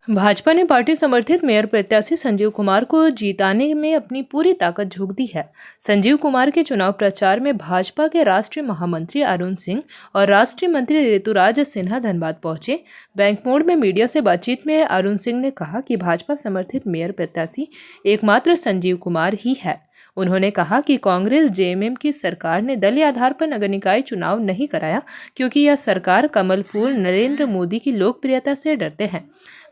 भाजपा ने पार्टी समर्थित मेयर प्रत्याशी संजीव कुमार को जिताने में अपनी पूरी ताकत झोंक दी है। संजीव कुमार के चुनाव प्रचार में भाजपा के राष्ट्रीय महामंत्री अरुण सिंह और राष्ट्रीय मंत्री ऋतुराज सिन्हा धनबाद पहुंचे। बैंक मोड़ में मीडिया से बातचीत में अरुण सिंह ने कहा कि भाजपा समर्थित मेयर प्रत्याशी एकमात्र संजीव कुमार ही है। उन्होंने कहा कि कांग्रेस जेएमएम की सरकार ने दलीय आधार पर नगर निकाय चुनाव नहीं कराया क्योंकि यह सरकार कमल फूल नरेंद्र मोदी की लोकप्रियता से डरते हैं।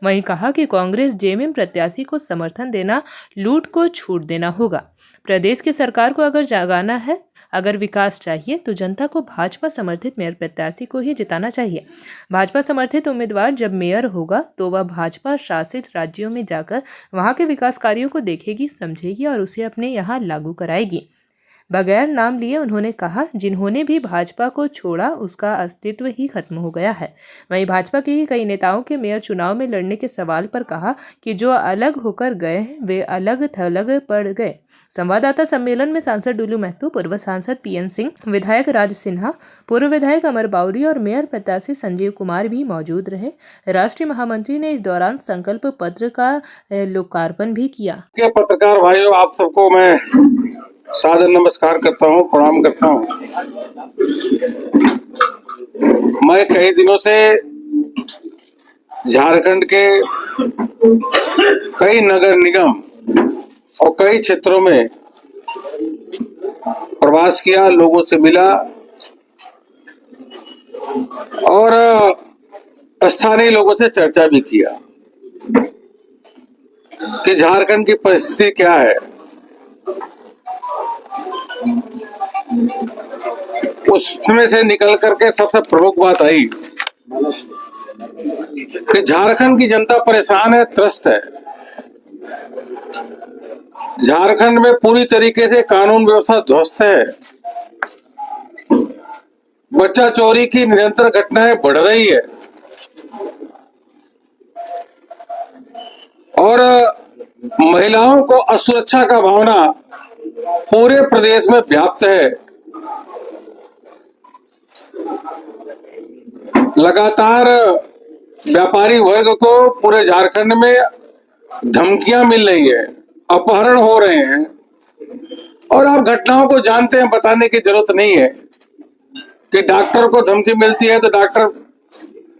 वहीं कहा कि कांग्रेस जेएमएम प्रत्याशी को समर्थन देना लूट को छूट देना होगा। प्रदेश की सरकार को अगर जगाना है, अगर विकास चाहिए तो जनता को भाजपा समर्थित मेयर प्रत्याशी को ही जिताना चाहिए। भाजपा समर्थित उम्मीदवार जब मेयर होगा तो वह भाजपा शासित राज्यों में जाकर वहां के विकास कार्यों को देखेगी, समझेगी और उसे अपने यहाँ लागू कराएगी। बगैर नाम लिए उन्होंने कहा, जिन्होंने भी भाजपा को छोड़ा उसका अस्तित्व ही खत्म हो गया है। वहीं भाजपा के ही कई नेताओं के मेयर चुनाव में लड़ने के सवाल पर कहा कि जो अलग होकर गए वे अलग थलग पड़ गए। संवाददाता सम्मेलन में सांसद डुलू महतो, पूर्व सांसद पीएन सिंह, विधायक राज सिन्हा, पूर्व विधायक अमर बाउरी और मेयर प्रत्याशी संजीव कुमार भी मौजूद रहे। राष्ट्रीय महामंत्री ने इस दौरान संकल्प पत्र का लोकार्पण भी किया। पत्रकार भाइयों, आप सबको मैं सादर नमस्कार करता हूँ, प्रणाम करता हूँ। मैं कई दिनों से झारखंड के कई नगर निगम और कई क्षेत्रों में प्रवास किया, लोगों से मिला और स्थानीय लोगों से चर्चा भी किया कि झारखंड की परिस्थिति क्या है। उसमें से निकल करके सबसे प्रमुख बात आई कि झारखंड की जनता परेशान है, त्रस्त है। झारखंड में पूरी तरीके से कानून व्यवस्था ध्वस्त है। बच्चा चोरी की निरंतर घटनाएं बढ़ रही है और महिलाओं को असुरक्षा का भावना पूरे प्रदेश में व्याप्त है। लगातार व्यापारी वर्ग को पूरे झारखंड में धमकियां मिल रही है, अपहरण हो रहे हैं और आप घटनाओं को जानते हैं, बताने की जरूरत नहीं है कि डॉक्टर को धमकी मिलती है तो डॉक्टर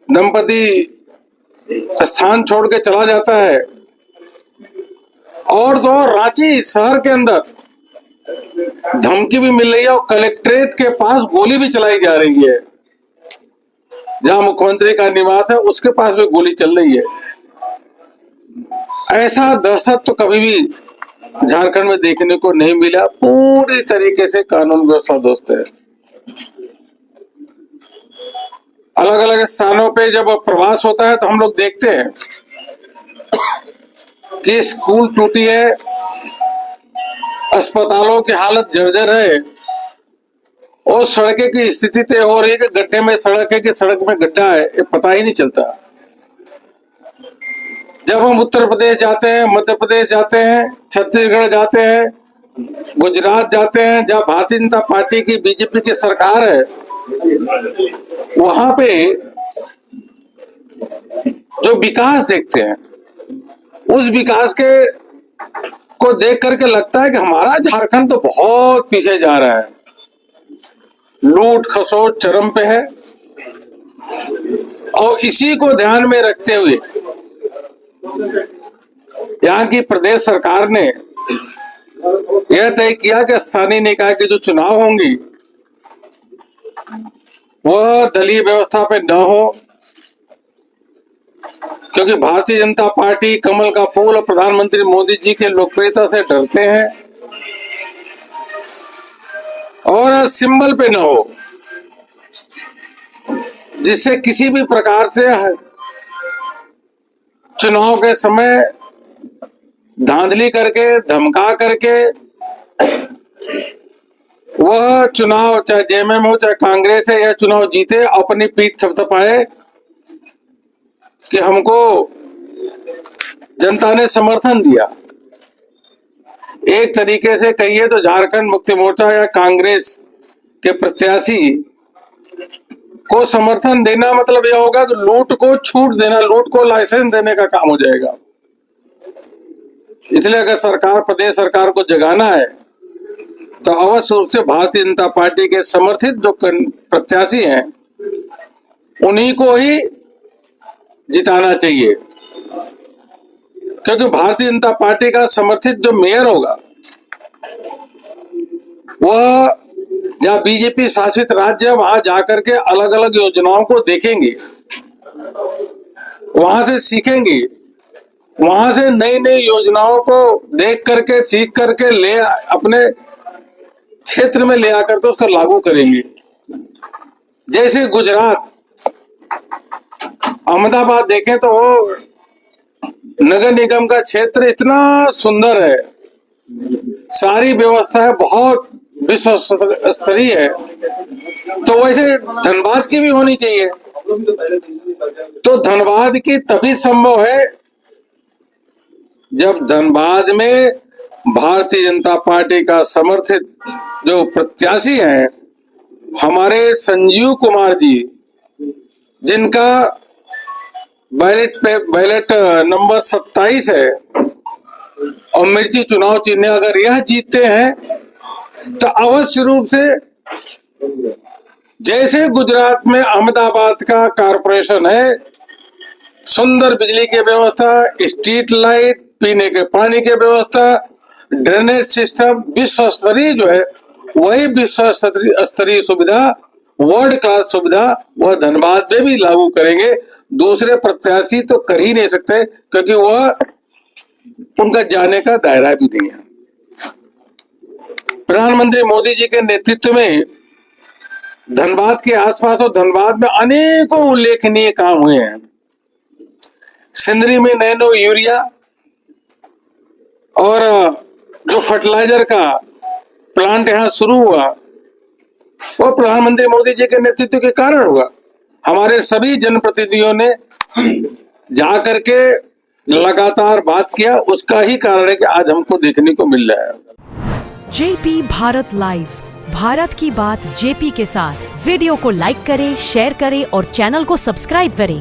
दंपति स्थान छोड़ के चला जाता है। और तो रांची शहर के अंदर धमकी भी मिल रही है और कलेक्ट्रेट के पास गोली भी चलाई जा रही है। जहां मुख्यमंत्री का निवास है उसके पास भी गोली चल रही है। ऐसा दहशत तो कभी भी झारखंड में देखने को नहीं मिला। पूरी तरीके से कानून व्यवस्था ध्वस्त है। अलग अलग स्थानों पे जब प्रवास होता है तो हम लोग देखते हैं कि स्कूल टूटी है, अस्पतालों की हालत जर्जर है और सड़कें की स्थिति तय हो रही है कि गड्ढे में सड़क है कि सड़क में गड्ढा है, ये पता ही नहीं चलता। जब हम उत्तर प्रदेश जाते हैं, मध्य प्रदेश जाते हैं, छत्तीसगढ़ जाते हैं, गुजरात जाते हैं, जहाँ भारतीय जनता पार्टी की बीजेपी की सरकार है, वहां पे जो विकास देखते हैं उस विकास के को देख करके लगता है कि हमारा झारखंड तो बहुत पीछे जा रहा है। लूट खसोट चरम पे है और इसी को ध्यान में रखते हुए यहाँ की प्रदेश सरकार ने यह तय किया कि स्थानीय निकाय के जो चुनाव होंगी वह दलीय व्यवस्था पे न हो, क्योंकि भारतीय जनता पार्टी कमल का फूल और प्रधानमंत्री मोदी जी के लोकप्रियता से डरते हैं और सिंबल पे न हो, जिससे किसी भी प्रकार से चुनाव के समय धांधली करके धमका करके वह चुनाव चाहे जेएमएम हो चाहे कांग्रेस है या चुनाव जीते, अपनी पीठ थपथपाए कि हमको जनता ने समर्थन दिया। एक तरीके से कहिए तो झारखंड मुक्ति मोर्चा या कांग्रेस के प्रत्याशी को समर्थन देना मतलब यह होगा कि लूट को छूट देना, लूट को लाइसेंस देने का काम हो जाएगा। इसलिए अगर सरकार, प्रदेश सरकार को जगाना है तो अवश्य रूप से भारतीय जनता पार्टी के समर्थित जो प्रत्याशी हैं उन्हीं को ही जिताना चाहिए, क्योंकि भारतीय जनता पार्टी का समर्थित जो मेयर होगा वह जहाँ बीजेपी शासित राज्य वहां जाकर के अलग अलग योजनाओं को देखेंगे, वहां से सीखेंगे, वहां से नई नई योजनाओं को देख करके सीख करके ले अपने क्षेत्र में ले आकर के उसका लागू करेंगे। जैसे गुजरात, अहमदाबाद देखें तो वो नगर निगम का क्षेत्र इतना सुंदर है, सारी व्यवस्था है, बहुत विश्व स्तरीय है, तो वैसे धनबाद की भी होनी चाहिए। तो धनबाद की तभी संभव है जब धनबाद में भारतीय जनता पार्टी का समर्थित जो प्रत्याशी हैं हमारे संजीव कुमार जी, जिनका बैलेट नंबर 27 है और मिर्ची चुनाव चिन्ह, अगर यह जीतते हैं तो अवश्य रूप से जैसे गुजरात में अहमदाबाद का कॉरपोरेशन है, सुंदर बिजली की व्यवस्था, स्ट्रीट लाइट, पीने के पानी की व्यवस्था, ड्रेनेज सिस्टम विश्व स्तरीय जो है, वही विश्व स्तरीय सुविधा, वर्ल्ड क्लास सुविधा वह धनबाद में भी लागू करेंगे। दूसरे प्रत्याशी तो कर ही नहीं सकते, क्योंकि वह उनका जाने का दायरा भी नहीं है। प्रधानमंत्री मोदी जी के नेतृत्व में धनबाद के आसपास और धनबाद में अनेकों उल्लेखनीय काम हुए हैं। सिंदरी में नैनो यूरिया और जो फर्टिलाइजर का प्लांट यहाँ शुरू हुआ वो प्रधानमंत्री मोदी जी के नेतृत्व के कारण हुआ। हमारे सभी जनप्रतिनिधियों ने जा करके लगातार बात किया, उसका ही कारण है कि आज हमको देखने को मिल रहा है। जेपी भारत लाइव, भारत की बात जेपी के साथ। वीडियो को लाइक करें, शेयर करें और चैनल को सब्सक्राइब करें।